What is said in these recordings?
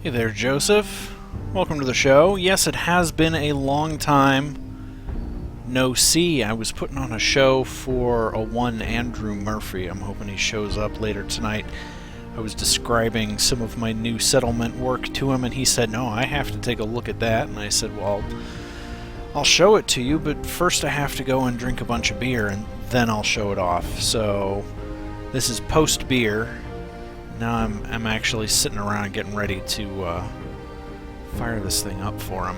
Hey there, Joseph. Welcome to the show. Yes, it has been a long time no see. I was putting on a show for one Andrew Murphy. I'm hoping he shows up later tonight. I was describing some of my new settlement work to him, and he said, no, I have to take a look at that. And I said, well, I'll show it to you, but first I have to go and drink a bunch of beer, and then I'll show it off. So this is post-beer. Now I'm actually sitting around and getting ready to fire this thing up for him.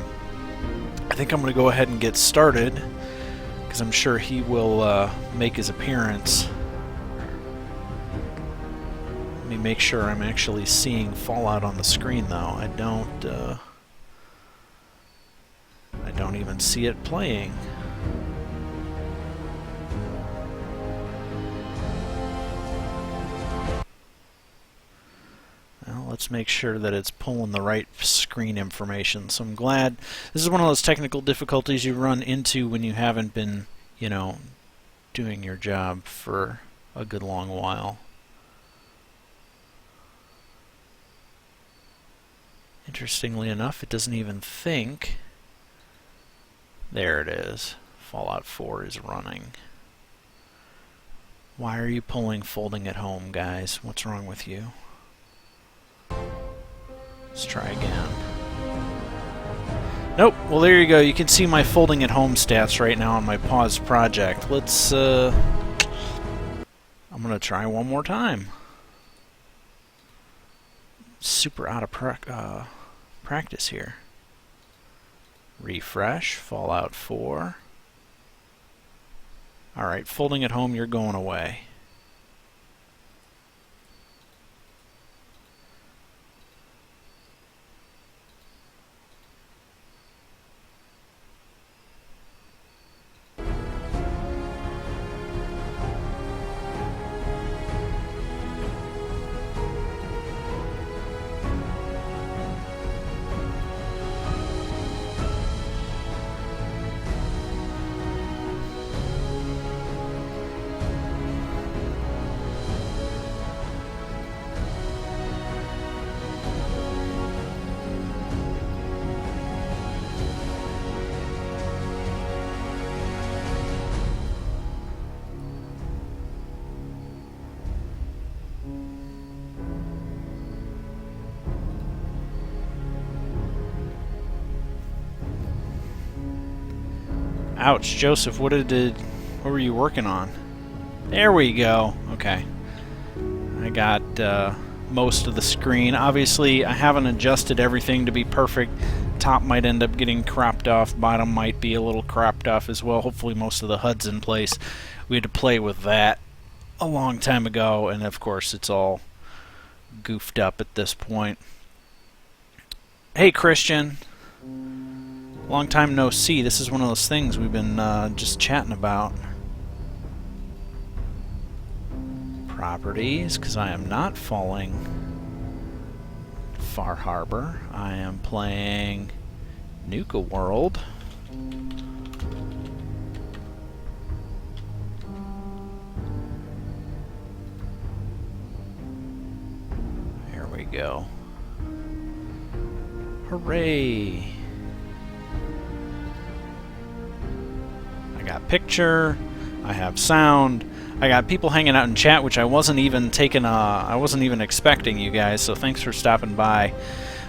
I think I'm going to go ahead and get started, because I'm sure he will make his appearance. Let me make sure I'm actually seeing Fallout on the screen, though. I don't even see it playing. Well, let's make sure that it's pulling the right screen information. So I'm glad. This is one of those technical difficulties you run into when you haven't been, doing your job for a good long while. Interestingly enough, it doesn't even think. There it is. Fallout 4 is running. Why are you folding at home, guys? What's wrong with you? Let's try again. Nope. Well, there you go. You can see my folding at home stats right now on my paused project. Let's, I'm going to try one more time. Super out of practice here. Refresh. Fallout 4. Alright, folding at home, you're going away. Ouch, Joseph, what were you working on? There we go. Okay. I got most of the screen. Obviously, I haven't adjusted everything to be perfect. Top might end up getting cropped off. Bottom might be a little cropped off as well. Hopefully most of the HUD's in place. We had to play with that a long time ago, and of course it's all goofed up at this point. Hey, Christian. Long time no see. This is one of those things we've been just chatting about. Properties, because I am not falling Far Harbor. I am playing Nuka World. There we go. Hooray! I got picture, I have sound, I got people hanging out in chat, which I wasn't even expecting, you guys, so thanks for stopping by.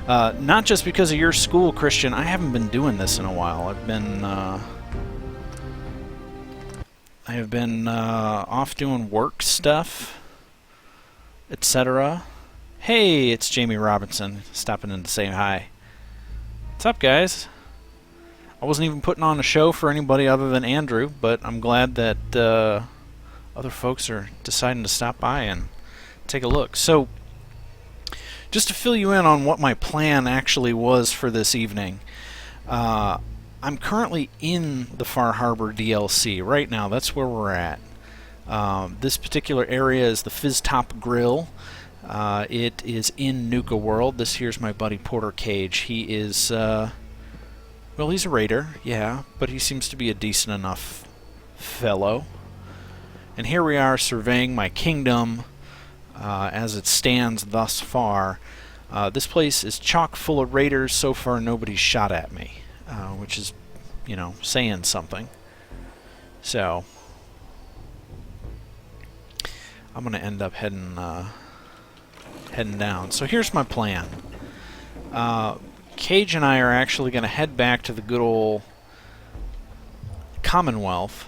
Not just because of your school, Christian, I haven't been doing this in a while. I have been off doing work stuff, etc. Hey, it's Jamie Robinson, stopping in to say hi. What's up, guys? I wasn't even putting on a show for anybody other than Andrew, but I'm glad that other folks are deciding to stop by and take a look. So, just to fill you in on what my plan actually was for this evening, I'm currently in the Far Harbor DLC right now. That's where we're at. This particular area is the Fizz Top Grill. It is in Nuka World. This here's my buddy Porter Cage. He is... well, he's a raider, yeah, but he seems to be a decent enough fellow. And here we are surveying my kingdom as it stands thus far. This place is chock full of raiders. So far, nobody's shot at me, which is, you know, saying something. So I'm gonna end up heading down. So here's my plan. Cage and I are actually gonna head back to the good old Commonwealth,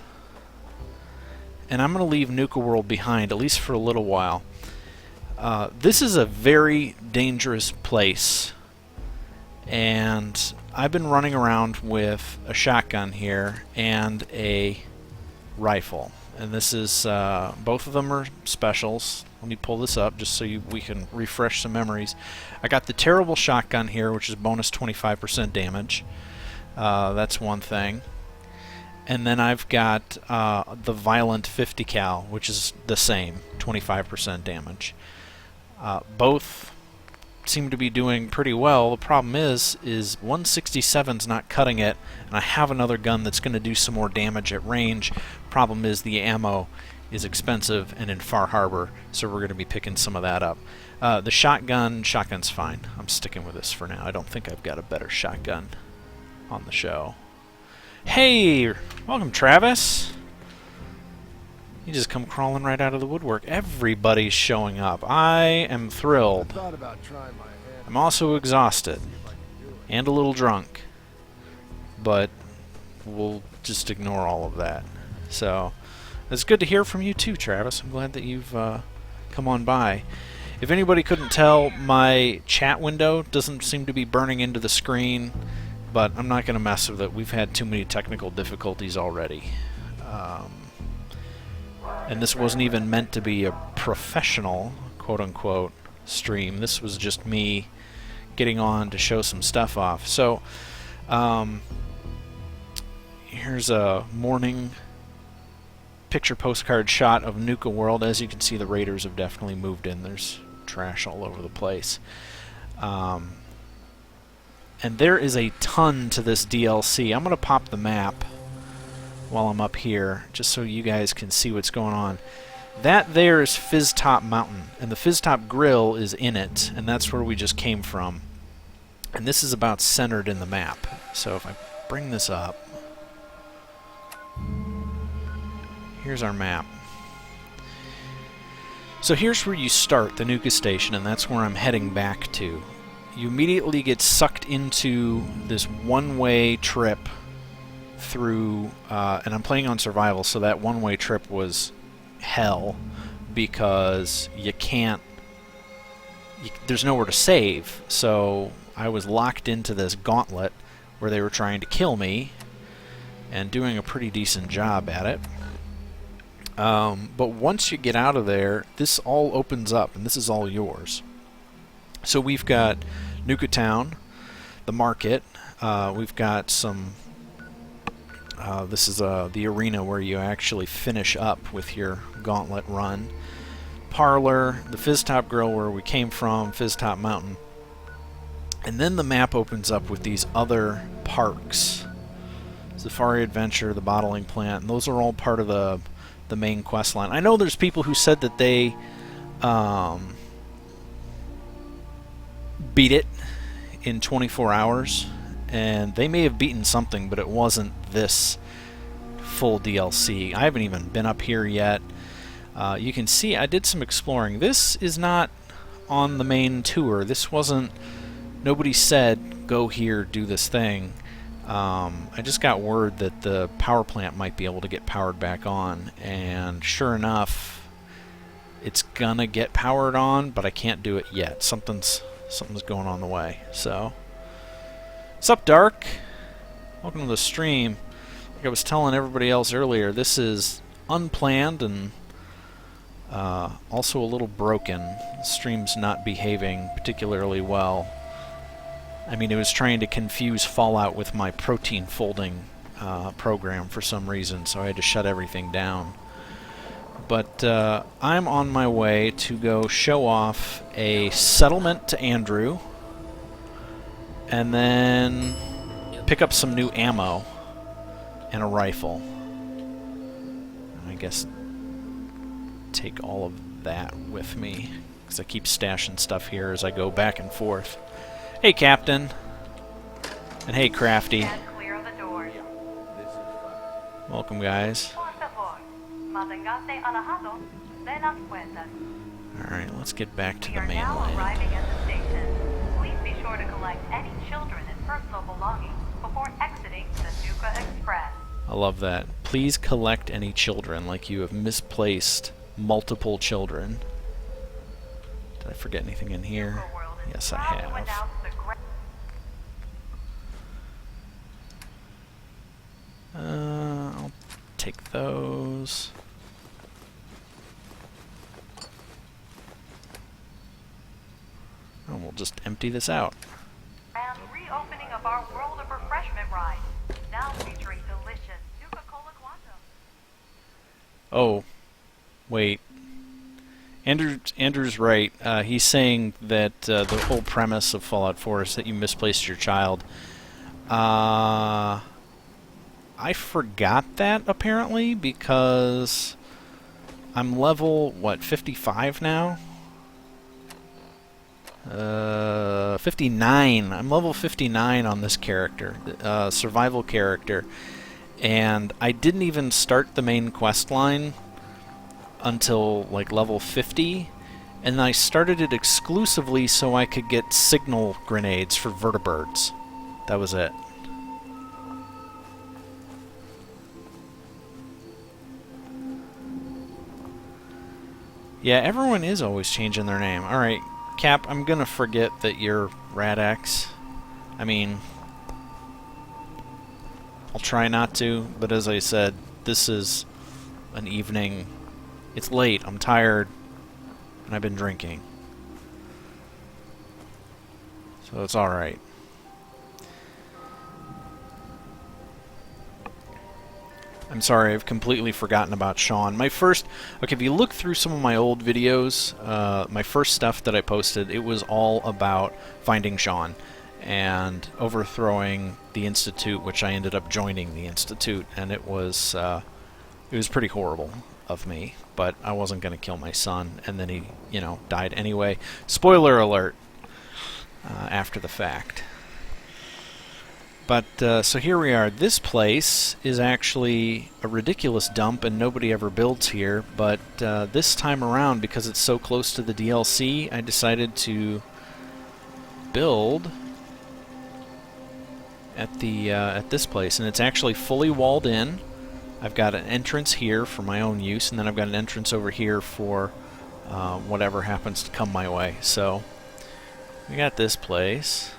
and I'm gonna leave Nuka World behind, at least for a little while. This is a very dangerous place, and I've been running around with a shotgun here and a rifle, and this is both of them are specials. Let me pull this up just so we can refresh some memories. I got the terrible shotgun here, which is bonus 25% damage. That's one thing. And then I've got the violent 50 cal, which is the same, 25% damage. Both seem to be doing pretty well. The problem is 167's not cutting it, and I have another gun that's going to do some more damage at range. Problem is the ammo is expensive and in Far Harbor, so we're going to be picking some of that up. The shotgun's fine. I'm sticking with this for now. I don't think I've got a better shotgun on the show. Hey, welcome Travis. You just come crawling right out of the woodwork. Everybody's showing up. I am thrilled. I'm also exhausted and a little drunk, but we'll just ignore all of that. So it's good to hear from you too, Travis. I'm glad that you've come on by. If anybody couldn't tell, my chat window doesn't seem to be burning into the screen, but I'm not going to mess with it. We've had too many technical difficulties already. And this wasn't even meant to be a professional, quote-unquote, stream. This was just me getting on to show some stuff off. So, here's a morning picture postcard shot of Nuka World. As you can see, the raiders have definitely moved in. There's trash all over the place. And there is a ton to this DLC. I'm going to pop the map while I'm up here, just so you guys can see what's going on. That there is Fizztop Mountain, and the Fizztop Grill is in it, and that's where we just came from. And this is about centered in the map. So if I bring this up, here's our map. So here's where you start, the Nuka Station, and that's where I'm heading back to. You immediately get sucked into this one-way trip through, and I'm playing on survival, so that one-way trip was hell because you can't, there's nowhere to save. So I was locked into this gauntlet where they were trying to kill me and doing a pretty decent job at it. But once you get out of there, this all opens up, and this is all yours. So we've got Nuka Town, the market, we've got some this is the arena where you actually finish up with your gauntlet run. Parlor, the Fizztop Grill where we came from, Fizztop Mountain. And then the map opens up with these other parks. Safari Adventure, the bottling plant, and those are all part of the main quest line. I know there's people who said that they beat it in 24 hours. And they may have beaten something, but it wasn't this full DLC. I haven't even been up here yet. You can see I did some exploring. This is not on the main tour. This wasn't... Nobody said, go here, do this thing. I just got word that the power plant might be able to get powered back on. And sure enough, it's gonna get powered on, but I can't do it yet. Something's going on the way. So... What's up, Dark? Welcome to the stream. Like I was telling everybody else earlier, this is unplanned and also a little broken. The stream's not behaving particularly well. I mean, it was trying to confuse Fallout with my protein folding program for some reason, so I had to shut everything down. But I'm on my way to go show off a settlement to Andrew, and then pick up some new ammo and a rifle. And I guess take all of that with me. because I keep stashing stuff here as I go back and forth. Hey, Captain. And hey, Crafty. Clear the doors. Welcome, guys. Alright, let's get back to the main line. Arriving at the station. Please be sure to collect any children and personal belongings before exiting the Nuka Express. I love that. Please collect any children, like you have misplaced multiple children. Did I forget anything in here? Yes, I have. I'll take those. And we'll just empty this out. And reopening of our World of Refreshment ride, now featuring delicious Nuka-Cola Quantum. Oh, wait. Andrew's right. He's saying that the whole premise of Fallout 4 is that you misplaced your child. I forgot that, apparently, because I'm level, what, 55 now? 59. I'm level 59 on this character, survival character, and I didn't even start the main quest line until like level 50, and I started it exclusively so I could get signal grenades for vertibirds. That was it. Yeah, everyone is always changing their name. Alright, Cap, I'm gonna forget that you're Rad-X. I mean, I'll try not to, but as I said, this is an evening. It's late, I'm tired, and I've been drinking. So it's alright. I'm sorry, I've completely forgotten about Sean. My first... Okay, if you look through some of my old videos, my first stuff that I posted, it was all about finding Sean and overthrowing the Institute, which I ended up joining the Institute, and it was pretty horrible of me, but I wasn't going to kill my son, and then he, you know, died anyway. Spoiler alert, after the fact. But, so here we are. This place is actually a ridiculous dump and nobody ever builds here, but this time around, because it's so close to the DLC, I decided to build at this place, and it's actually fully walled in. I've got an entrance here for my own use, and then I've got an entrance over here for whatever happens to come my way. So, we got this place.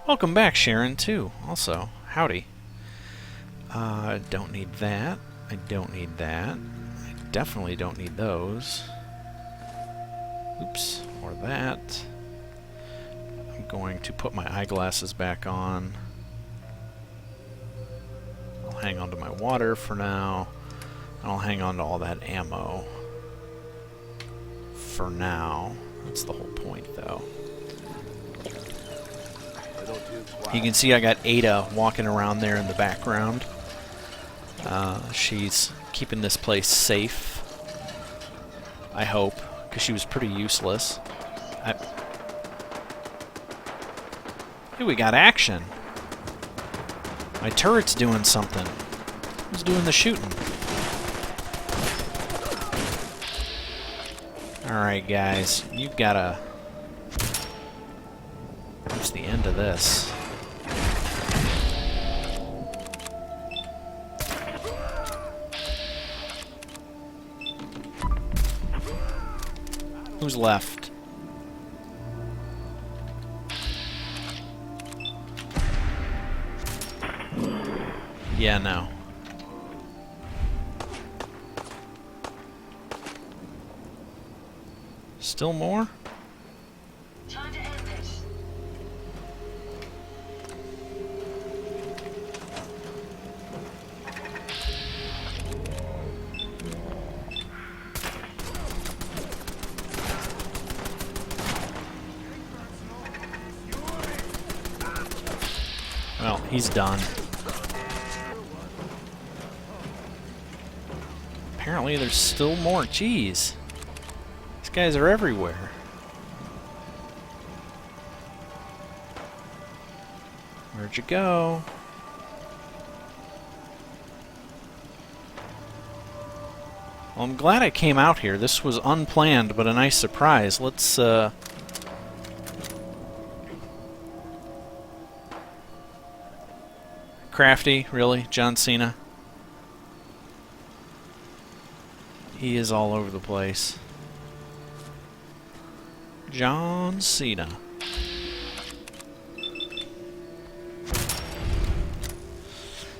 Welcome back, Sharon, too, also. Howdy. Don't need that. I don't need that. I definitely don't need those. Oops. Or that. I'm going to put my eyeglasses back on. I'll hang on to my water for now. I'll hang on to all that ammo for now. That's the whole point, though. You can see I got Ada walking around there in the background. She's keeping this place safe. I hope, because she was pretty useless. Hey, we got action. My turret's doing something. Who's doing the shooting? Alright, guys. You've gotta... What's the end of this? Who's left? Yeah, no. Still more? Time to end this. Well, he's done. apparently there's still more. Jeez. These guys are everywhere. Where'd you go? Well, I'm glad I came out here. This was unplanned, but a nice surprise. Let's, Crafty, really? John Cena? He is all over the place. John Cena.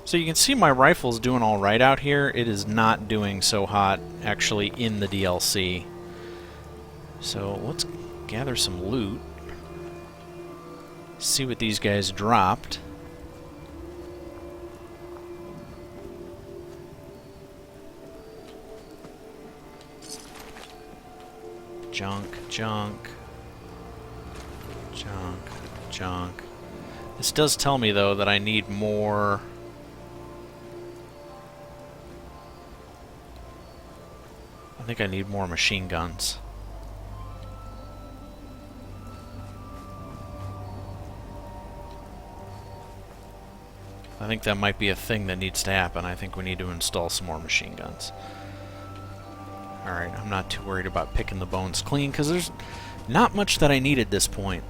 So you can see my rifle's doing alright out here. It is not doing so hot, actually, in the DLC. So let's gather some loot. See what these guys dropped. Junk, junk. Junk, junk. This does tell me, though, that I need more... I think I need more machine guns. I think that might be a thing that needs to happen. I think we need to install some more machine guns. Alright, I'm not too worried about picking the bones clean, because there's not much that I need at this point.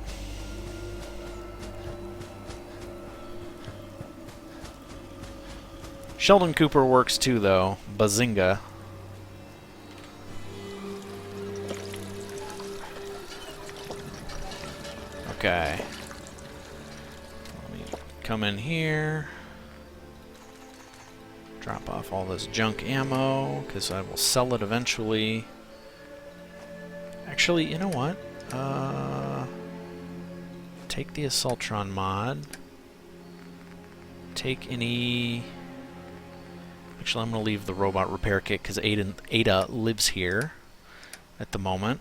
Sheldon Cooper works too, though. Bazinga. Okay. Let me come in here. Drop off all this junk ammo, because I will sell it eventually. Actually, you know what? Take the Assaultron mod. Take any... Actually, I'm going to leave the robot repair kit, because Ada lives here at the moment.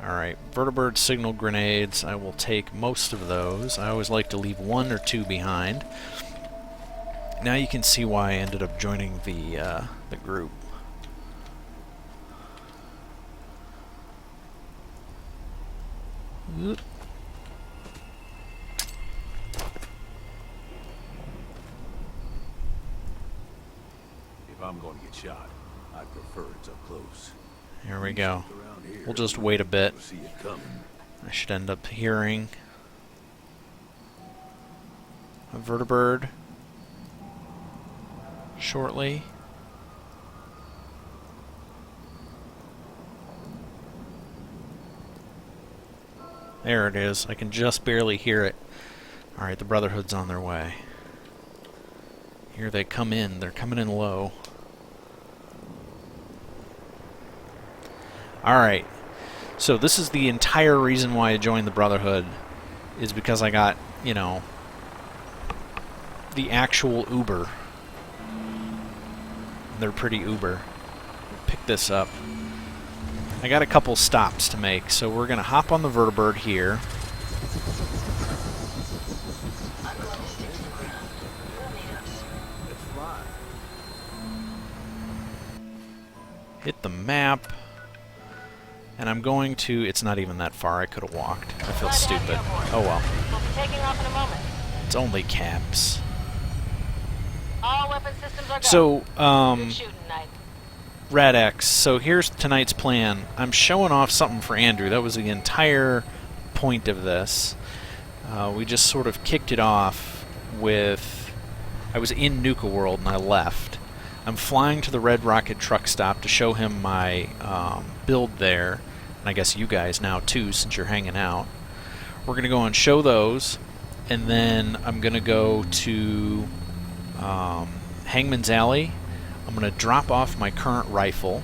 Alright, vertibird signal grenades. I will take most of those. I always like to leave one or two behind. Now you can see why I ended up joining the group. Oop. If I'm going to get shot, I prefer it's up close. Here we go. We'll just wait a bit. See it coming. I should end up hearing a vertibird shortly. There it is. I can just barely hear it. Alright, the Brotherhood's on their way. Here they come in. They're coming in low. Alright. So this is the entire reason why I joined the Brotherhood, is because I got, you know, the actual Uber. They're pretty Uber. Pick this up. I got a couple stops to make, so we're going to hop on the vertibird here. Hit the map. And I'm going to... It's not even that far. I could have walked. I feel stupid. Oh well. We'll be taking off in a moment. It's only caps. All weapon systems are go. So, Good shooting, Knight. RadX, so here's tonight's plan. I'm showing off something for Andrew. That was the entire point of this. We just sort of kicked it off with... I was in Nuka World and I left. I'm flying to the Red Rocket truck stop to show him my build there. And I guess you guys now too, since you're hanging out. We're going to go and show those. And then I'm going to go to Hangman's Alley. I'm going to drop off my current rifle.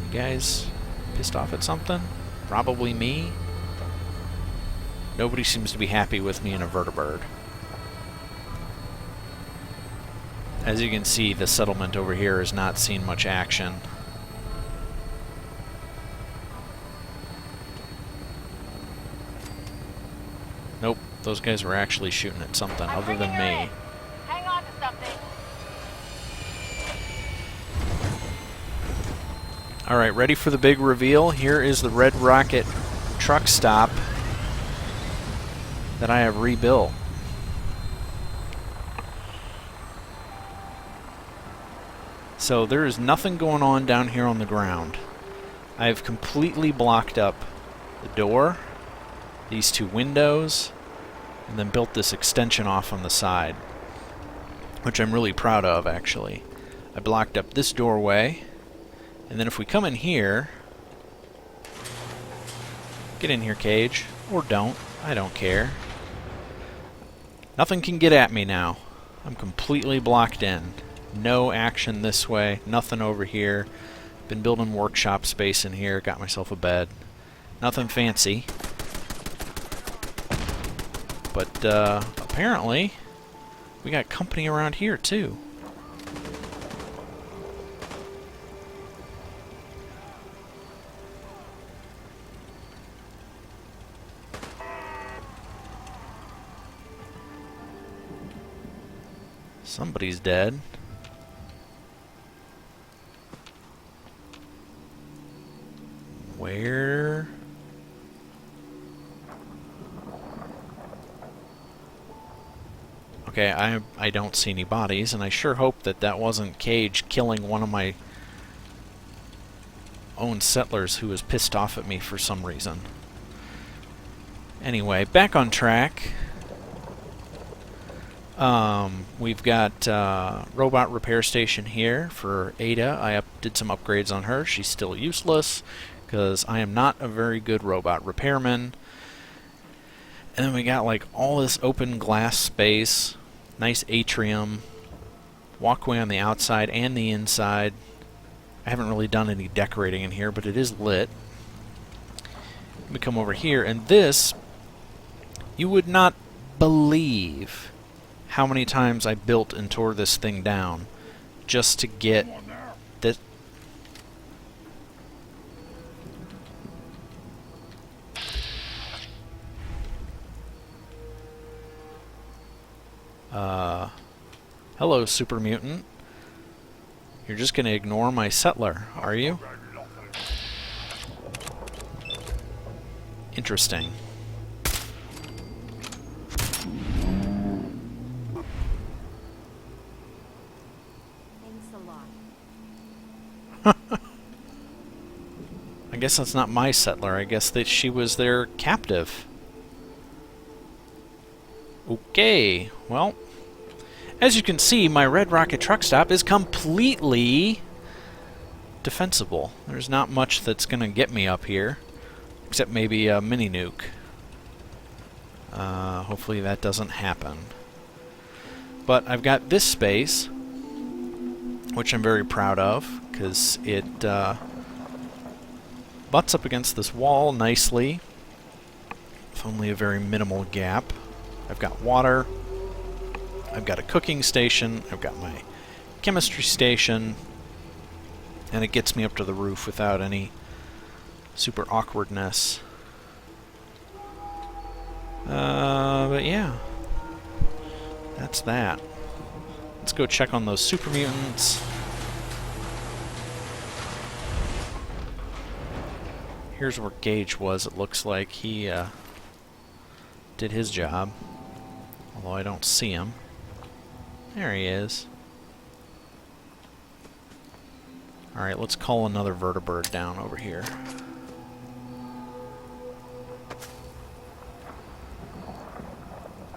You guys pissed off at something? Probably me. Nobody seems to be happy with me in a vertibird. As you can see, the settlement over here has not seen much action. Nope, those guys were actually shooting at something I'm other than bringing her me. in. Hang on to something. Alright, ready for the big reveal? Here is the Red Rocket truck stop that I have rebuilt. So there is nothing going on down here on the ground. I have completely blocked up the door, these two windows, and then built this extension off on the side, which I'm really proud of, actually. I blocked up this doorway, and then if we come in here, get in here, Cage, or don't, I don't care. Nothing can get at me now. I'm completely blocked in. No action this way, nothing over here. Been building workshop space in here, got myself a bed. Nothing fancy. But apparently, we got company around here too. Somebody's dead. Where? Okay, I don't see any bodies, and I sure hope that that wasn't Cage killing one of my own settlers who was pissed off at me for some reason. Anyway, back on track. We've got robot repair station here for Ada. I did some upgrades on her. She's still useless because I am not a very good robot repairman. And then we got like all this open glass space, nice atrium, walkway on the outside and the inside. I haven't really done any decorating in here, but it is lit. We come over here, and this, you would not believe how many times I built and tore this thing down just to get this. Hello, super mutant. You're just gonna ignore my settler, are you? Interesting. I guess that's not my settler. I guess that she was their captive. Okay, well, as you can see, my Red Rocket truck stop is completely defensible. There's not much that's going to get me up here, except maybe a mini nuke. Hopefully that doesn't happen. But I've got this space, which I'm very proud of, because it butts up against this wall nicely, with only a very minimal gap. I've got water, I've got a cooking station, I've got my chemistry station, and it gets me up to the roof without any super awkwardness. But yeah, that's that. Let's go check on those super mutants. Here's where Gage was, it looks like. He did his job. Although I don't see him. There he is. Alright, let's call another vertibird down over here.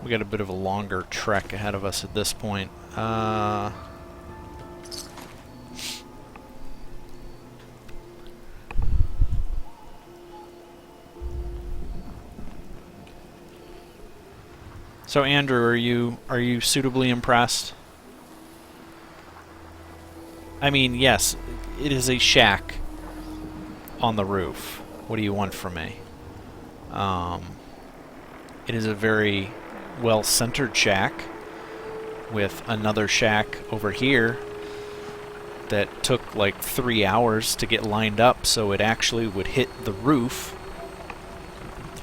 We got a bit of a longer trek ahead of us at this point. So Andrew, are you suitably impressed? I mean, yes, it is a shack on the roof. What do you want from me? It is a very well-centered shack with another shack over here that took like 3 hours to get lined up so it actually would hit the roof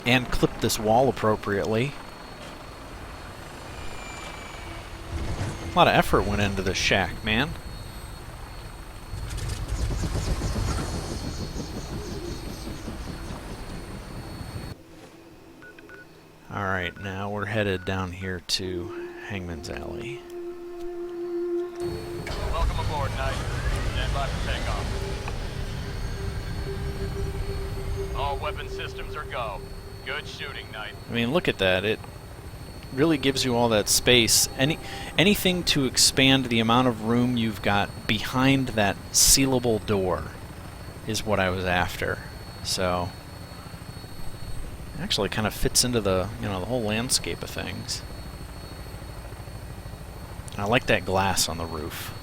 and clip this wall appropriately. A lot of effort went into this shack, man. Alright, now we're headed down here to Hangman's Alley. Welcome aboard, Knight. Stand by for takeoff. All weapon systems are go. Good shooting, Knight. I mean, look at that. It really gives you all that space. Anything to expand the amount of room you've got behind that sealable door is what I was after. So, it actually kind of fits into the, you know, the whole landscape of things. I like that glass on the roof.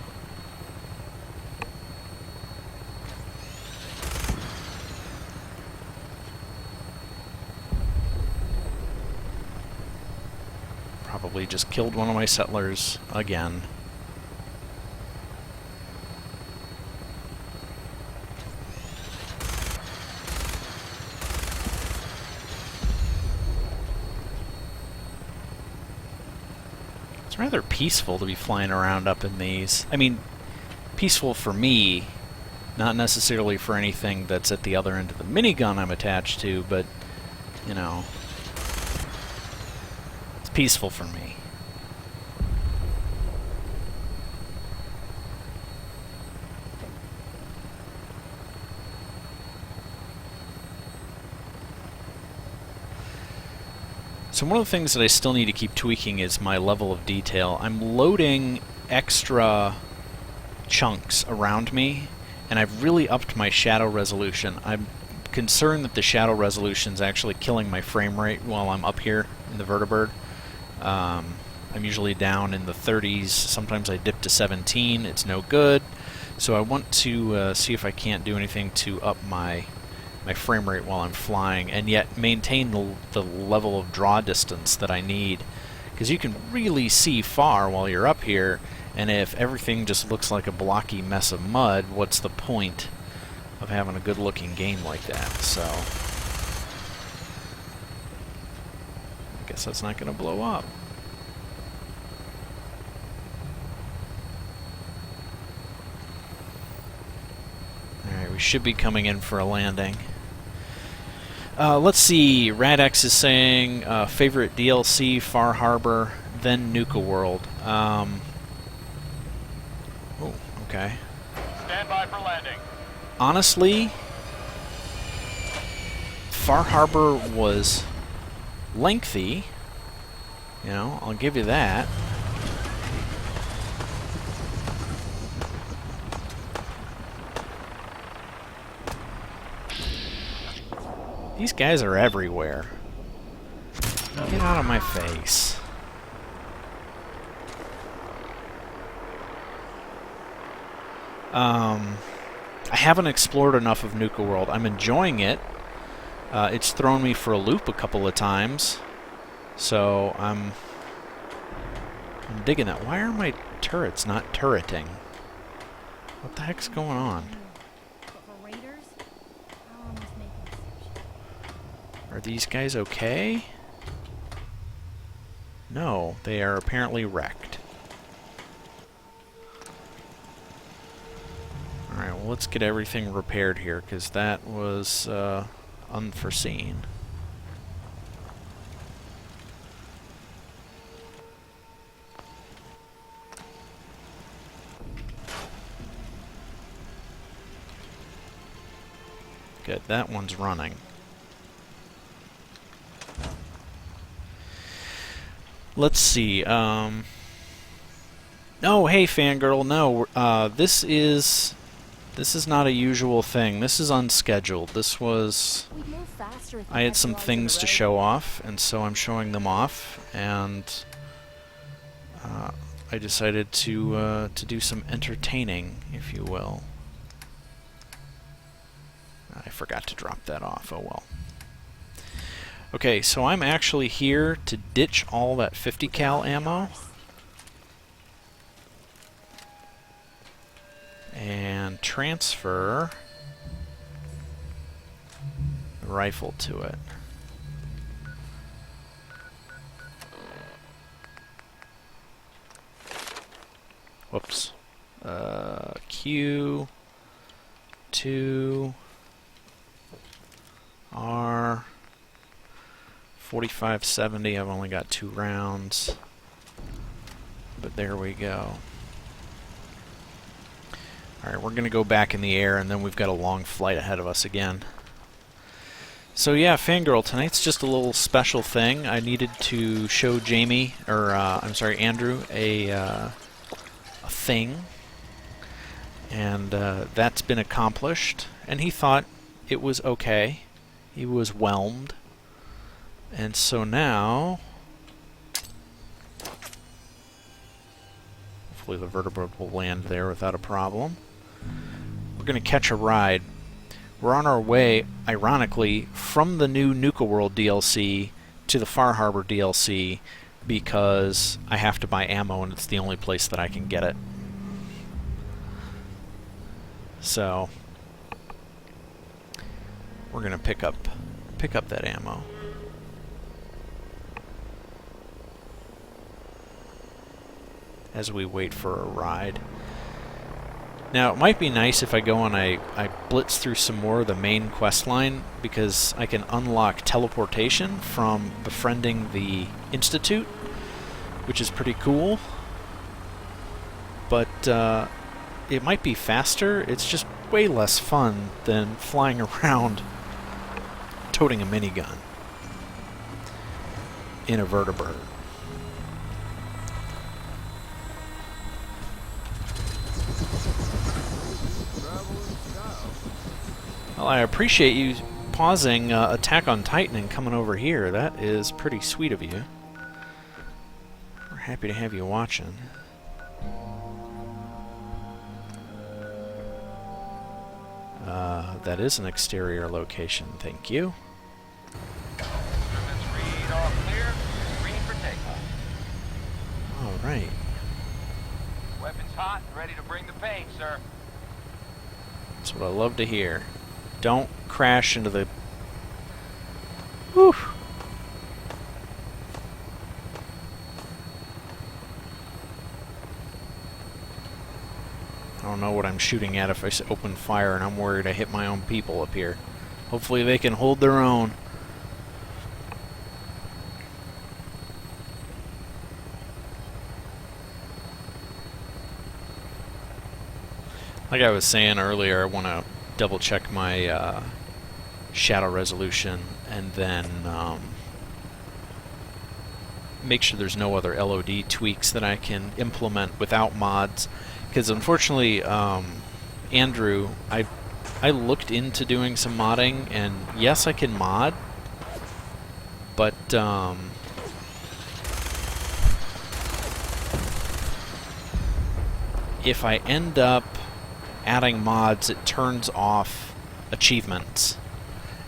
Probably just killed one of my settlers again. It's rather peaceful to be flying around up in these. I mean, peaceful for me, not necessarily for anything that's at the other end of the minigun I'm attached to, but, you know, it's peaceful for me. So one of the things that I still need to keep tweaking is my level of detail. I'm loading extra chunks around me, and I've really upped my shadow resolution. I'm concerned that the shadow resolution is actually killing my frame rate while I'm up here in the vertibird. I'm usually down in the 30s. Sometimes I dip to 17. It's no good. So I want to see if I can't do anything to up my frame rate while I'm flying, and yet maintain the level of draw distance that I need. Because you can really see far while you're up here, and if everything just looks like a blocky mess of mud, what's the point of having a good-looking game like that? So, I guess that's not going to blow up. Alright, we should be coming in for a landing. Let's see, Radx is saying favorite DLC, Far Harbor, then Nuka World. Oh, okay. Stand by for landing. Honestly, Far Harbor was lengthy. You know, I'll give you that. These guys are everywhere. Get out of my face. I haven't explored enough of Nuka World. I'm enjoying it. It's thrown me for a loop a couple of times. So I'm digging that. Why are my turrets not turreting? What the heck's going on? Are these guys okay? No, they are apparently wrecked. Alright, well, let's get everything repaired here, because that was unforeseen. Good, that one's running. Let's see, oh, hey, Fangirl, no, this is not a usual thing. This is unscheduled. This was... I had some things to show off, and so I'm showing them off, and I decided to do some entertaining, if you will. I forgot to drop that off, oh well. Okay, so I'm actually here to ditch all that 50 cal ammo and transfer the rifle to it. Whoops. Q, 2, R, 4570. I've only got 2 rounds. But there we go. Alright, we're going to go back in the air, and then we've got a long flight ahead of us again. So yeah, Fangirl, tonight's just a little special thing. I needed to show Jamie, or I'm sorry, Andrew, a thing. And that's been accomplished. And he thought it was okay. He was whelmed. And so now... hopefully the vertebrate will land there without a problem. We're going to catch a ride. We're on our way, ironically, from the new Nuka World DLC to the Far Harbor DLC because I have to buy ammo and it's the only place that I can get it. So we're going to pick up that ammo. As we wait for a ride. Now, it might be nice if I go and I blitz through some more of the main quest line, because I can unlock teleportation from befriending the Institute, which is pretty cool. But it might be faster. It's just way less fun than flying around toting a minigun in a vertebrate. Well, I appreciate you pausing Attack on Titan and coming over here. That is pretty sweet of you. We're happy to have you watching. That is an exterior location, thank you. Instruments read all clear. Green for takeoff. Alright. Weapons hot and ready to bring the pain, sir. That's what I love to hear. Don't crash into the... Whew. I don't know what I'm shooting at if I open fire, and I'm worried I hit my own people up here. Hopefully they can hold their own. Like I was saying earlier, I want to double check my shadow resolution and then make sure there's no other LOD tweaks that I can implement without mods. Because unfortunately, Andrew, I looked into doing some modding, and yes, I can mod, but if I end up adding mods, it turns off achievements.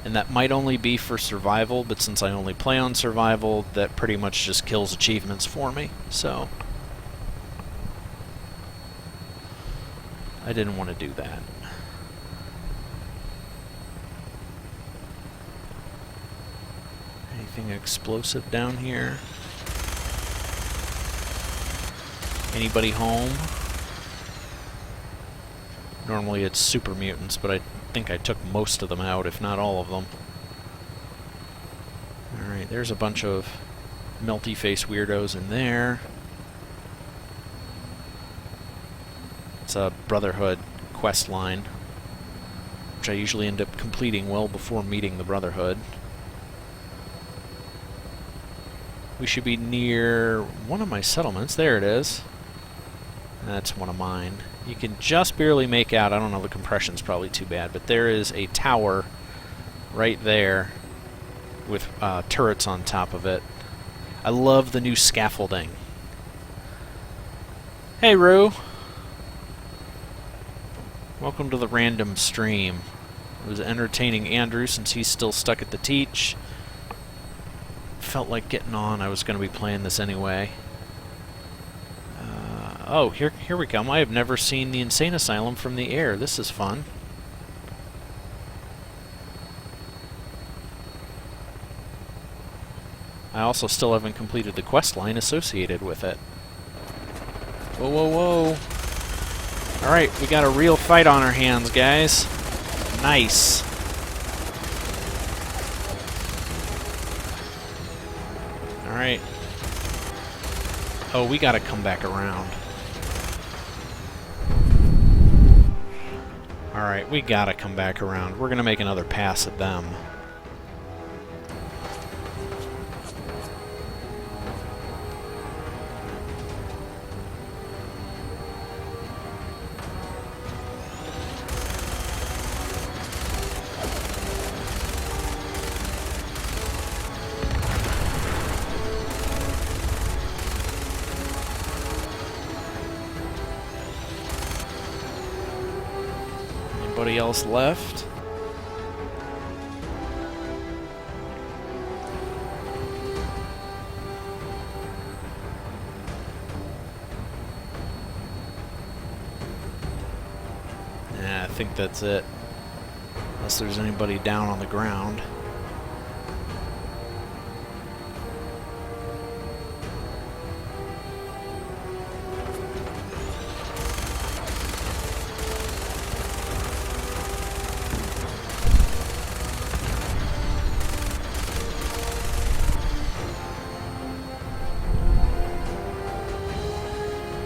And that might only be for survival, but since I only play on survival, that pretty much just kills achievements for me. So I didn't want to do that. Anything explosive down here? Anybody home? Normally it's super mutants, but I think I took most of them out, if not all of them. Alright, there's a bunch of melty face weirdos in there. It's a Brotherhood quest line, which I usually end up completing well before meeting the Brotherhood. We should be near one of my settlements. There it is. That's one of mine. You can just barely make out. I don't know, the compression's probably too bad, but there is a tower right there with turrets on top of it. I love the new scaffolding. Hey, Rue. Welcome to the random stream. It was entertaining Andrew since he's still stuck at the teach. Felt like getting on. I was going to be playing this anyway. Oh, here we come. I have never seen the Insane Asylum from the air. This is fun. I also still haven't completed the quest line associated with it. Whoa, whoa, whoa. Alright, we got a real fight on our hands, guys. Nice. Alright. Oh, we gotta come back around. Alright, we gotta come back around. We're gonna make another pass at them. Anybody else left? Yeah, I think that's it. Unless there's anybody down on the ground.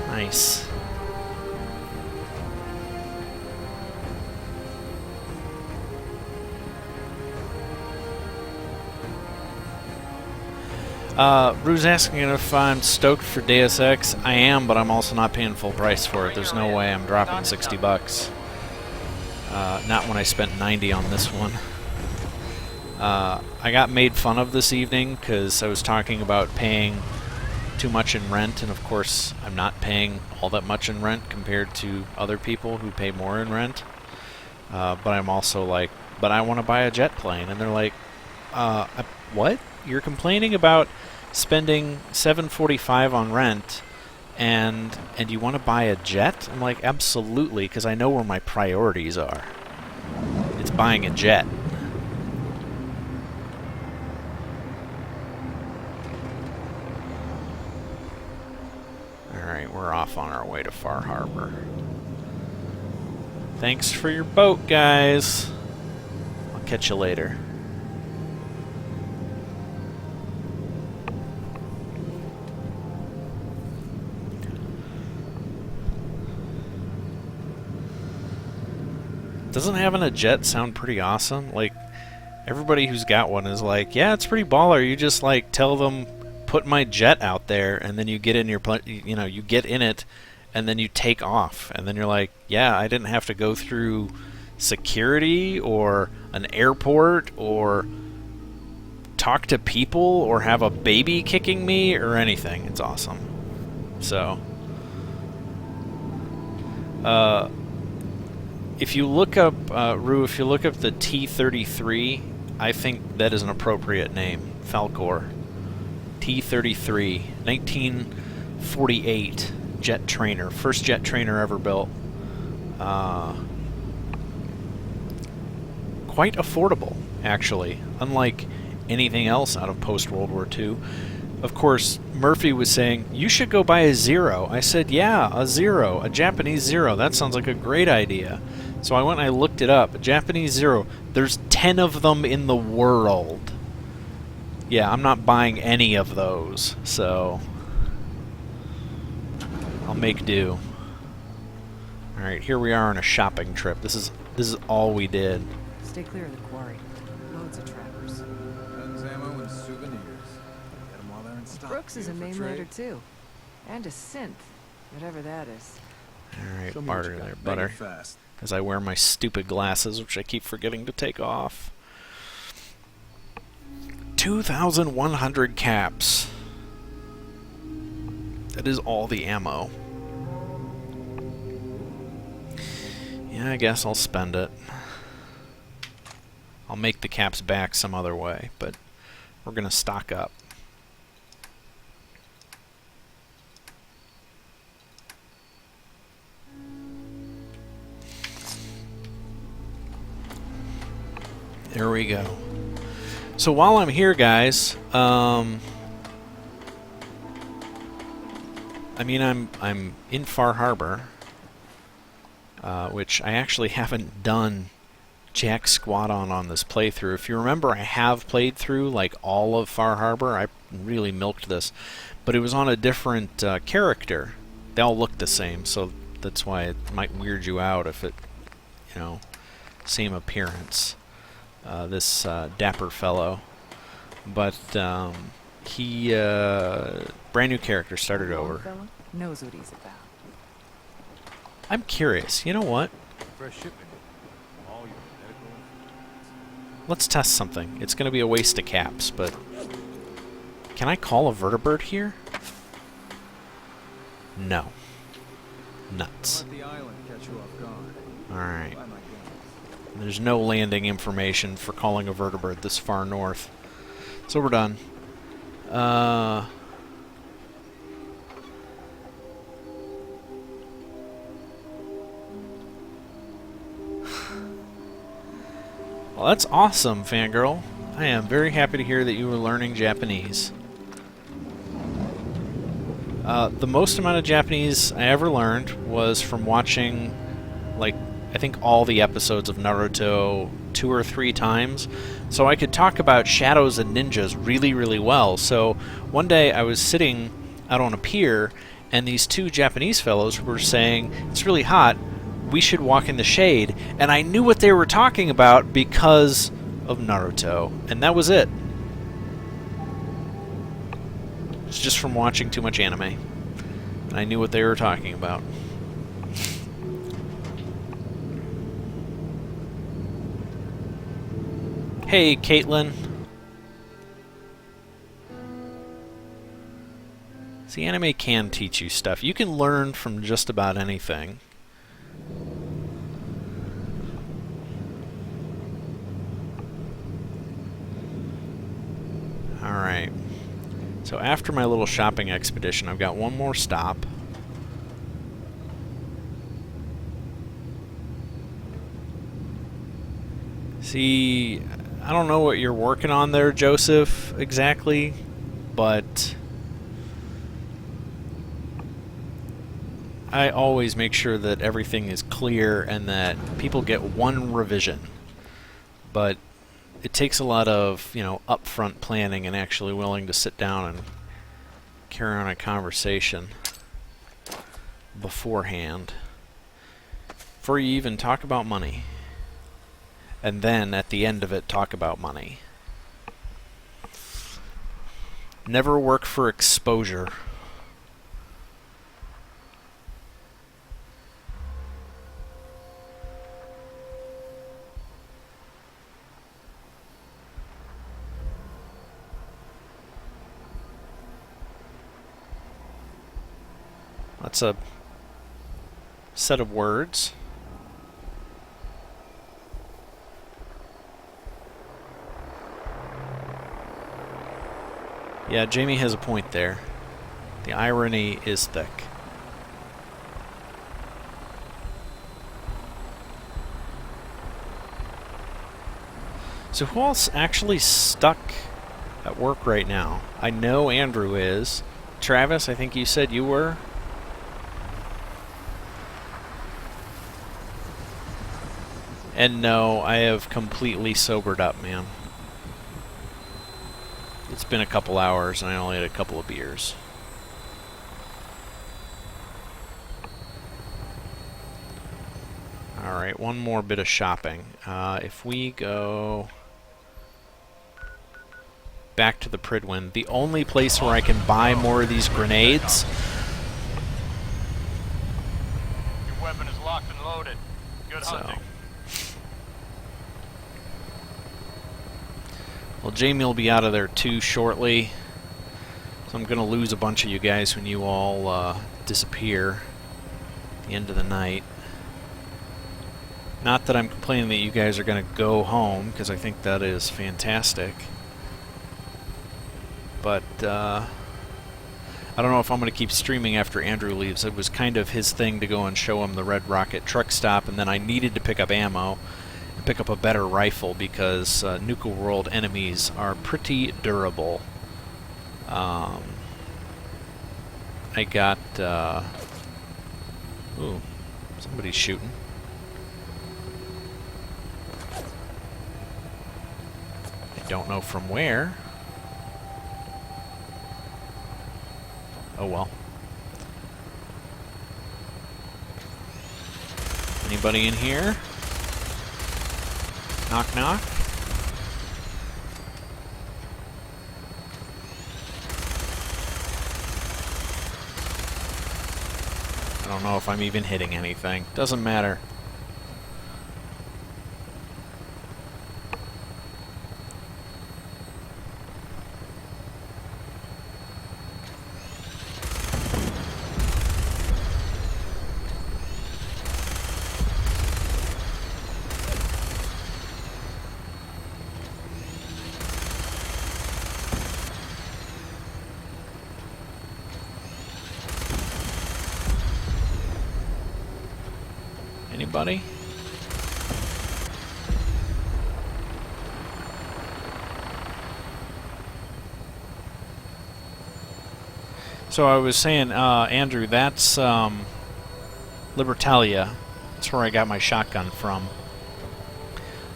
Nice. Rue's asking if I'm stoked for Deus Ex. I am, but I'm also not paying full price for it. There's no way I'm dropping $60. Not when I spent 90 on this one. I got made fun of this evening because I was talking about paying too much in rent, and of course I'm not paying all that much in rent compared to other people who pay more in rent. But I'm also like, but I want to buy a jet plane, and they're like, what? You're complaining about spending $745 on rent, and you want to buy a jet? I'm like, absolutely, because I know where my priorities are. It's buying a jet. Alright, we're off on our way to Far Harbor. Thanks for your boat, guys. I'll catch you later. Doesn't having a jet sound pretty awesome? Like, everybody who's got one is like, yeah, it's pretty baller. You just, like, tell them, put my jet out there, and then you get in your, you know, you get in it, and then you take off. And then you're like, yeah, I didn't have to go through security or an airport or talk to people or have a baby kicking me or anything. It's awesome. So, if you look up, Rue, if you look up the T-33, I think that is an appropriate name. Falcor. T-33, 1948 jet trainer. First jet trainer ever built. Quite affordable, actually, unlike anything else out of post-World War II. Of course, Murphy was saying, you should go buy a Zero. I said, yeah, a Zero, a Japanese Zero. That sounds like a great idea. So I went and I looked it up. A Japanese Zero. There's 10 of them in the world. Yeah, I'm not buying any of those, so I'll make do. Alright, here we are on a shopping trip. This is all we did. Stay clear of the quarry. Loads of trappers. Guns, ammo, and souvenirs. Get them while they're in stock. Brooks is a Here for mainlander trade. too. And a synth. Whatever that is. Alright, Show me what barter you got. there, Make butter. it fast. As I wear my stupid glasses, which I keep forgetting to take off. 2,100 caps. That is all the ammo. Yeah, I guess I'll spend it. I'll make the caps back some other way, but we're gonna stock up. There we go. So while I'm here, guys, I mean, I'm in Far Harbor. which I actually haven't done jack squat on this playthrough. If you remember, I have played through like all of Far Harbor. I really milked this, but it was on a different character. They all look the same, so that's why it might weird you out if it, you know, same appearance. This dapper fellow, but he brand new character, started over. Fella knows what he's about. I'm curious. You know what? Fresh shipment. All your medical. Let's test something. It's going to be a waste of caps, but can I call a vertibird here? No. Nuts. Let the island catch you off guard. Alright. By my guns. There's no landing information for calling a vertibird this far north. So we're done. Well, that's awesome, fangirl. I am very happy to hear that you were learning Japanese. The most amount of Japanese I ever learned was from watching, like, I think all the episodes of Naruto 2 or 3 times. So I could talk about shadows and ninjas really, really well. So one day I was sitting out on a pier, and these 2 Japanese fellows were saying, "It's really hot, we should walk in the shade," and I knew what they were talking about because of Naruto, and that was it. It's just from watching too much anime, and I knew what they were talking about. Hey, Caitlin. See, anime can teach you stuff. You can learn from just about anything. Alright. So after my little shopping expedition, I've got one more stop. See, I don't know what you're working on there, Joseph, exactly, but I always make sure that everything is clear and that people get one revision. But it takes a lot of, you know, upfront planning and actually willing to sit down and carry on a conversation beforehand before you even talk about money. And then at the end of it, talk about money. Never work for exposure. That's a set of words. Yeah, Jamie has a point there. The irony is thick. So who else actually stuck at work right now? I know Andrew is. Travis, I think you said you were. And no, I have completely sobered up, man. It's been a couple hours and I only had a couple of beers. Alright, one more bit of shopping. If we go back to the Pridwin, the only place where I can buy more of these grenades. Your weapon is locked and loaded. Good hunting. Well, Jamie will be out of there too shortly, so I'm going to lose a bunch of you guys when you all disappear at the end of the night. Not that I'm complaining that you guys are going to go home, because I think that is fantastic. But I don't know if I'm going to keep streaming after Andrew leaves. It was kind of his thing to go and show him the Red Rocket truck stop, and then I needed to pick up ammo. Pick up a better rifle because Nuka World enemies are pretty durable. I got... ooh, somebody's shooting. don't know from where. Oh well. Anybody in here? Knock knock. I don't know if I'm even hitting anything. Doesn't matter. Anybody? So I was saying, Andrew, that's Libertalia. That's where I got my shotgun from.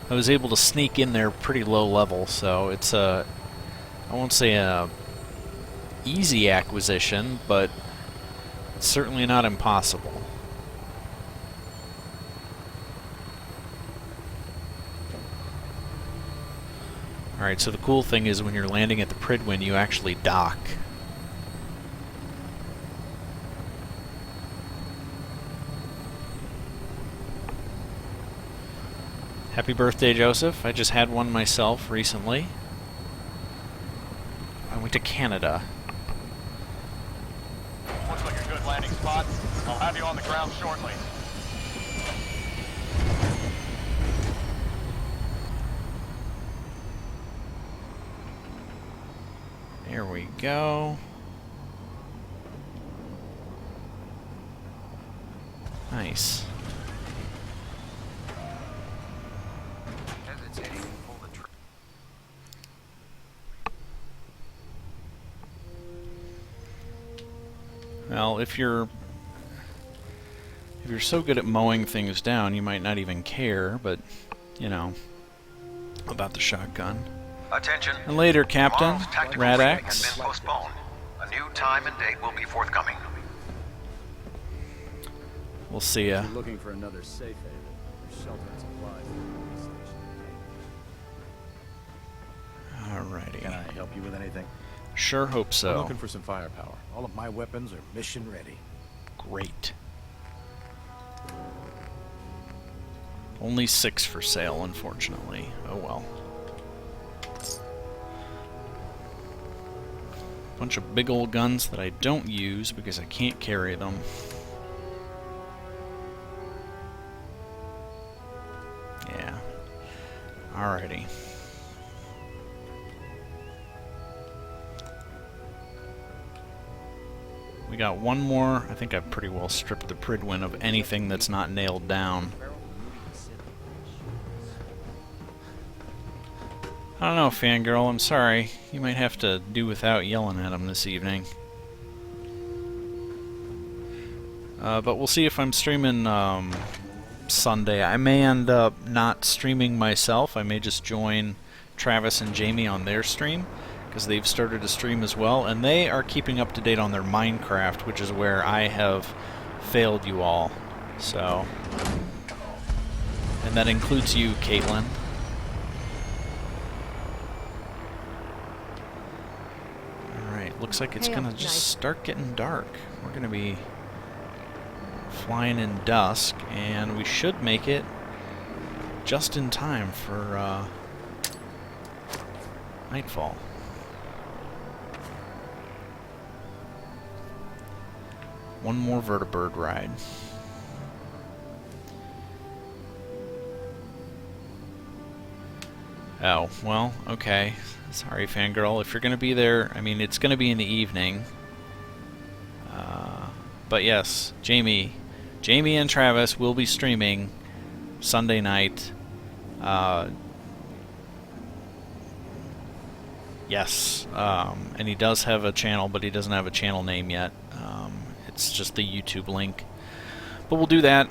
I was able to sneak in there pretty low level, so it's a, I won't say a easy acquisition, but it's certainly not impossible. Alright, so the cool thing is when you're landing at the Pridwin, you actually dock. Happy birthday, Joseph. I just had one myself recently. I went to Canada. Looks like a good landing spot. I'll have you on the ground shortly. There we go. Nice. Well, if you're so good at mowing things down, you might not even care, but you know about the shotgun. Attention. And later, Captain Tomorrow's tactical briefing has Radax. been postponed. A new time and date will be forthcoming. We'll see ya. If you're looking for another safe haven, there's shelter and supplies at the police station. Alrighty. Can I help you with anything? Sure hope I'm so. looking for some firepower. All of my weapons are mission ready. Great. Only 6 for sale, unfortunately. Oh well. Bunch of big old guns that I don't use because I can't carry them. Yeah. Alrighty. We got one more. I think I've pretty well stripped the Pridwin of anything that's not nailed down. I don't know, Fangirl, I'm sorry. You might have to do without yelling at him this evening. But we'll see if I'm streaming Sunday. I may end up not streaming myself. I may just join Travis and Jamie on their stream, because they've started a stream as well, and they are keeping up to date on their Minecraft, which is where I have failed you all. So, and that includes you, Caitlin. Alright, looks like it's gonna just start getting dark. We're gonna be flying in dusk, and we should make it just in time for nightfall. One more vertibird ride. Oh, well, okay. Sorry, Fangirl. If you're going to be there, I mean, it's going to be in the evening. But yes, Jamie and Travis will be streaming Sunday night. Yes, and he does have a channel, but he doesn't have a channel name yet. It's just the YouTube link. But we'll do that.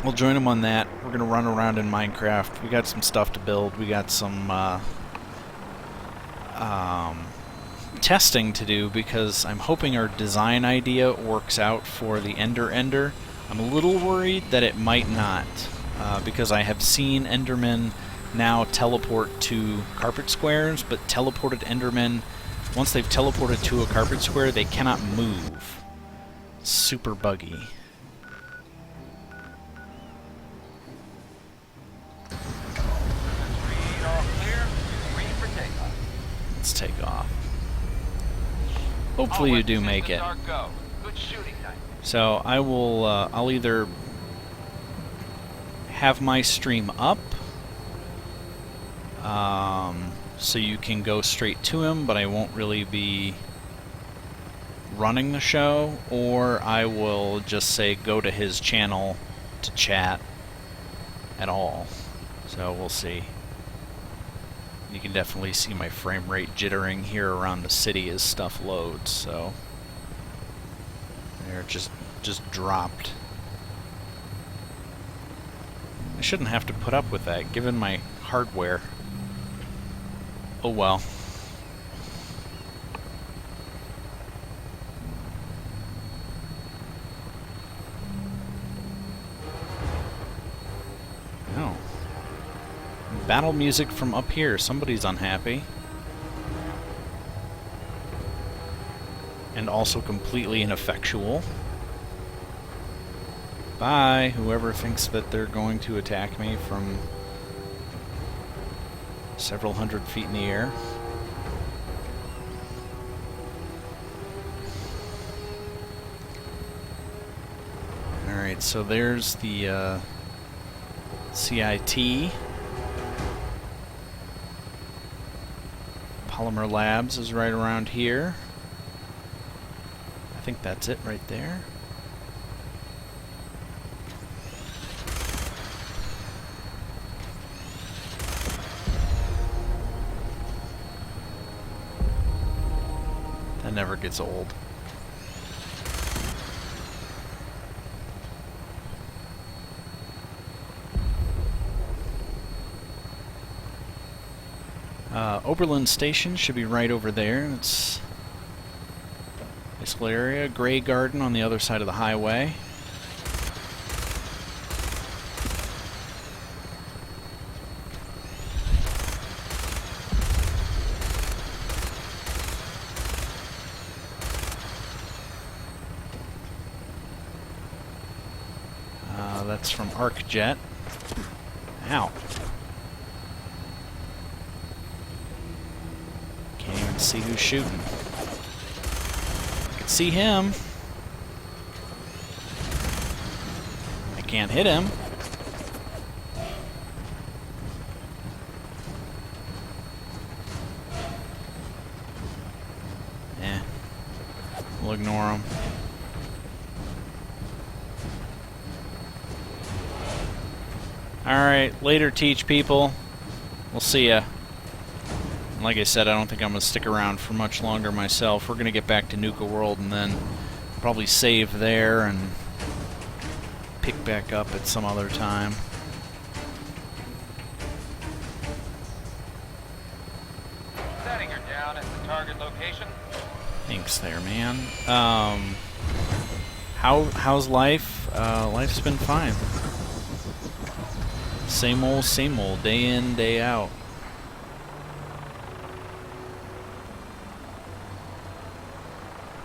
I'll join him on that. We're going to run around in Minecraft. We got some stuff to build. We got some testing to do because I'm hoping our design idea works out for the Ender. I'm a little worried that it might not because I have seen Endermen now teleport to carpet squares, but teleported Endermen, once they've teleported to a carpet square, they cannot move. Super buggy. Let's take off. Hopefully you do make it. So I will, I'll either have my stream up, so you can go straight to him, but I won't really be running the show, or I will just say go to his channel to chat at all. So we'll see. You can definitely see my frame rate jittering here around the city as stuff loads, so there, just dropped. I shouldn't have to put up with that given my hardware. Oh well. Oh. Battle music from up here. Somebody's unhappy. And also completely ineffectual. Bye, whoever thinks that they're going to attack me from several hundred feet in the air. Alright, so there's the CIT. Polymer Labs is right around here. I think that's it right there. That never gets old. Oberlin Station should be right over there. It's this little area. Grey Garden on the other side of the highway. That's from ArcJet. Ow. Can't even see who's shooting. I can see him. I can't hit him. Eh. We'll ignore him. Alright, later teach people. We'll see ya. Like I said, I don't think I'm going to stick around for much longer myself. We're going to get back to Nuka World and then probably save there and pick back up at some other time. Setting her down at the target location. Thanks there, man. How's life? Life's been fine. Same old, day in, day out.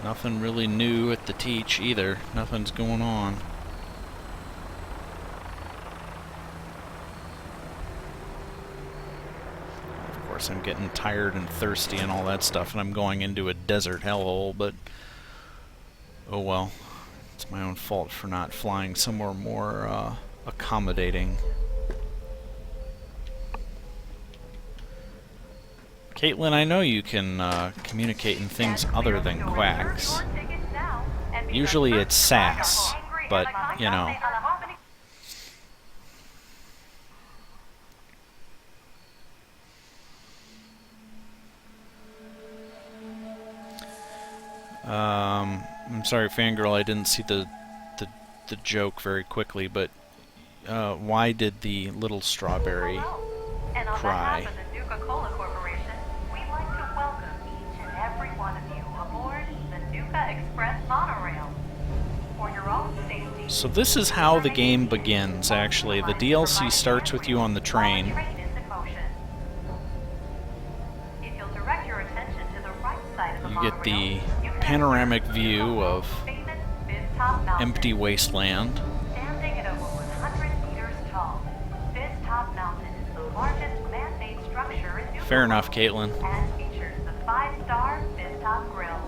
Nothing really new at the teach either. Nothing's going on. Of course, I'm getting tired and thirsty and all that stuff, and I'm going into a desert hellhole, but oh well. It's my own fault for not flying somewhere more accommodating. Caitlin, I know you can communicate in things other than quacks. Usually it's sass, but, you know. I'm sorry, Fangirl, I didn't see the joke very quickly, but why did the little strawberry Hello. And on cry? behalf of the Nuka-Cola Corporation, we'd like to welcome each and every one of you aboard the Nuka Express monorail. For your own safety. So this is how the game begins, actually. The DLC starts with you on the train. While the train is in motion. If you'll direct your attention to the right side of the You get the monorail, you can panoramic observe view the of famous Fizz-Top Mountain. empty wasteland. Standing at over 100 meters tall, Fizz-Top Mountain is the largest man-made structure in Nuka Fair enough, World, Caitlin. and features the 5-star Fizz-Top Grill.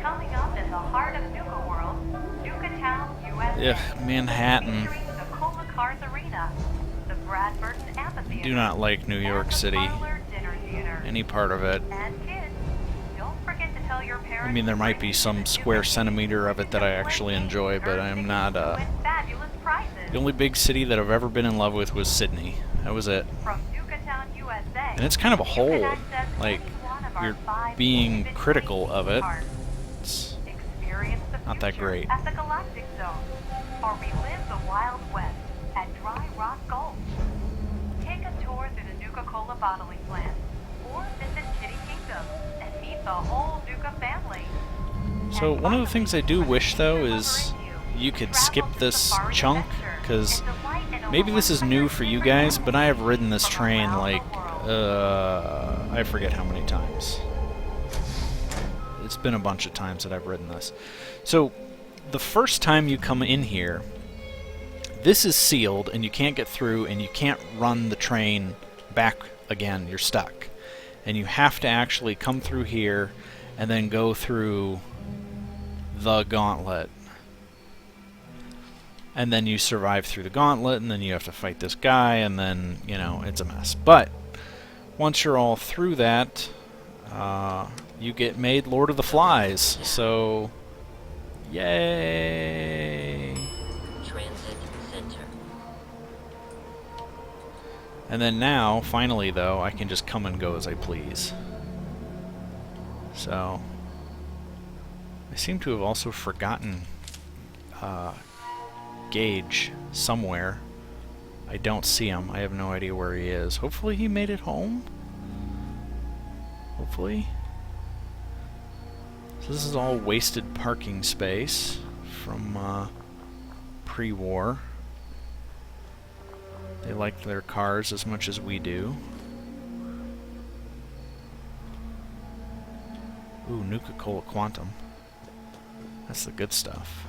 Coming up in the heart of Nuka World, Nuka Town, USA. Ugh, Manhattan. Featuring the Cola Cars Arena, the Brad Burton Amphitheater. Do not like New York and the City. Parlor Dinner Theater. Any part of it. And kids, don't forget to tell your parents. I mean, there might be some square centimeter of it that I actually enjoy, but I'm not, Win fabulous prizes. The only big city that I've ever been in love with was Sydney. That was it. From Nuka Town, USA. And it's kind of a you can hole. access Like, any one of our you're 5 being individually critical of it. parks. It's Experience the not that future great. at the Galactic Zone, or relive the Wild West at Dry Rock Gulch. Take a tour through the Nuka-Cola bottling plant, or visit Kitty Kingdom and meet the whole Nuka family. So And one of the finally, things I do from wish, though, Nuka is Marine you could travel skip to this Safari chunk, Adventure because and delight in over maybe this is new for you 100 guys, but I have ridden this from train around like, the world. I forget how many times. It's been a bunch of times that I've ridden this. So, the first time you come in here, this is sealed, and you can't get through, and you can't run the train back again. You're stuck. And you have to actually come through here, and then go through the gauntlet. And then you survive through the gauntlet, and then you have to fight this guy, and then, you know, it's a mess. But, once you're all through that, you get made Lord of the Flies. So, yay! Transit Center. And then now, finally though, I can just come and go as I please. So, I seem to have also forgotten Gage somewhere. I don't see him. I have no idea where he is. Hopefully he made it home? Hopefully. So this is all wasted parking space from pre-war. They like their cars as much as we do. Ooh, Nuka-Cola Quantum. That's the good stuff.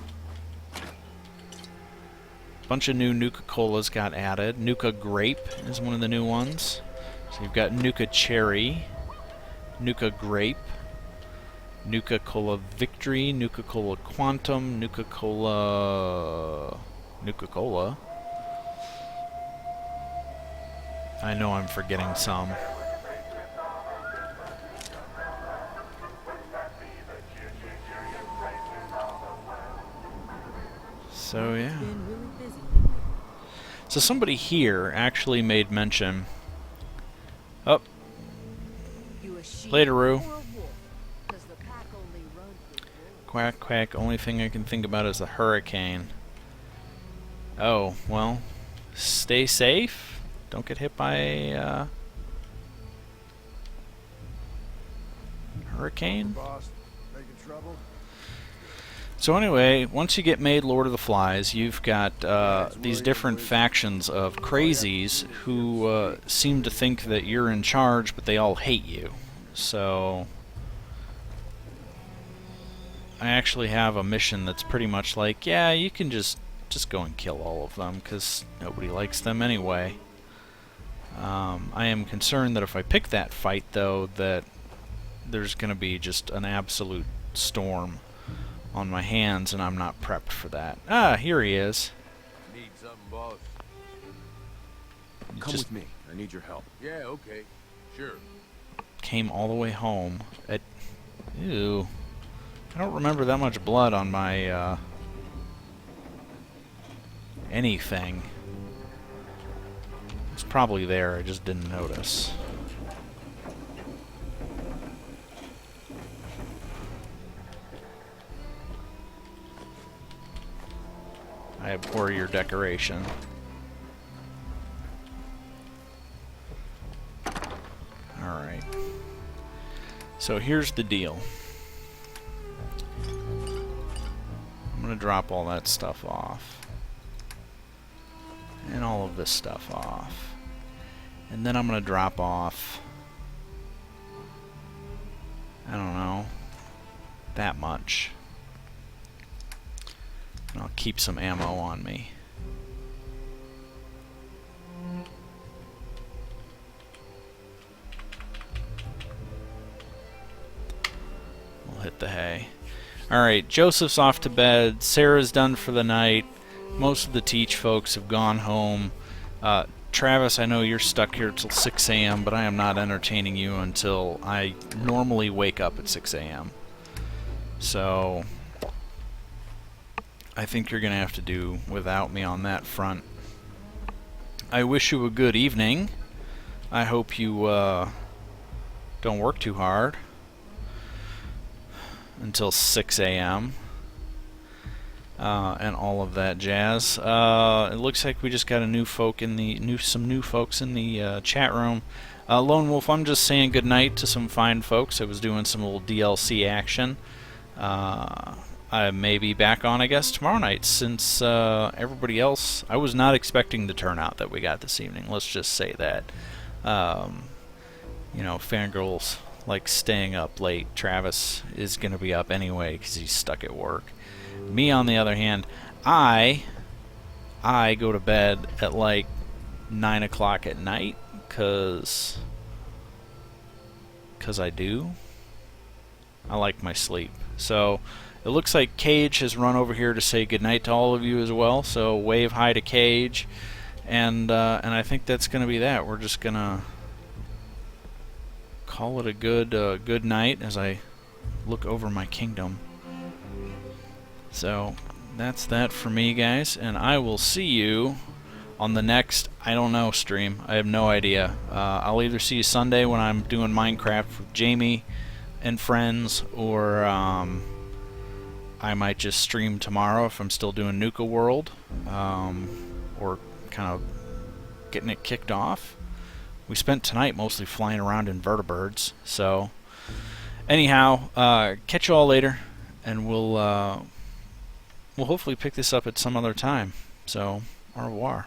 Bunch of new Nuka-Colas got added. Nuka Grape is one of the new ones. So you've got Nuka Cherry, Nuka Grape, Nuka-Cola Victory, Nuka-Cola Quantum, Nuka-Cola... Nuka-Cola. I know I'm forgetting some. So yeah. So somebody here actually made mention. Oh. Later, Roo. Quack, quack. Only thing I can think about is the hurricane. Oh, well. Stay safe. Don't get hit by a hurricane. Boss, making trouble? So anyway, once you get made Lord of the Flies, you've got these different factions of crazies who seem to think that you're in charge, but they all hate you. So I actually have a mission that's pretty much like, yeah, you can just go and kill all of them, because nobody likes them anyway. I am concerned that if I pick that fight, though, that there's going to be just an absolute storm on my hands, and I'm not prepped for that. Ah, here he is. Need something, boss? He Come just with me. I need your help. Yeah, okay. Sure. came all the way home. Ew. I don't remember that much blood on my, anything. It's probably there, I just didn't notice. I abhor your decoration. Alright. So here's the deal. I'm going to drop all that stuff off. And all of this stuff off. And then I'm going to drop off, I don't know, that much. And I'll keep some ammo on me. We'll hit the hay. Alright, Joseph's off to bed. Sarah's done for the night. Most of the Teach folks have gone home. Travis, I know you're stuck here till 6 a.m., but I am not entertaining you until I normally wake up at 6 a.m. So I think you're going to have to do without me on that front. I wish you a good evening. I hope you don't work too hard until 6 a.m. And all of that jazz. It looks like we just got some new folks in the chat room. Lone Wolf, I'm just saying goodnight to some fine folks. I was doing some little DLC action. I may be back on, I guess, tomorrow night, since everybody else, I was not expecting the turnout that we got this evening. Let's just say that. You know, fangirls like staying up late. Travis is going to be up anyway because he's stuck at work. Me, on the other hand, I go to bed at like 9 o'clock at night because I do. I like my sleep. So it looks like Cage has run over here to say goodnight to all of you as well. So wave hi to Cage, and I think that's going to be that. We're just gonna call it a good night as I look over my kingdom. So that's that for me, guys, and I will see you on the next, I don't know, stream. I have no idea. I'll either see you Sunday when I'm doing Minecraft with Jamie and friends, or I might just stream tomorrow if I'm still doing Nuka World, or kind of getting it kicked off. We spent tonight mostly flying around in vertibirds, so anyhow, catch you all later, and we'll hopefully pick this up at some other time. So, au revoir.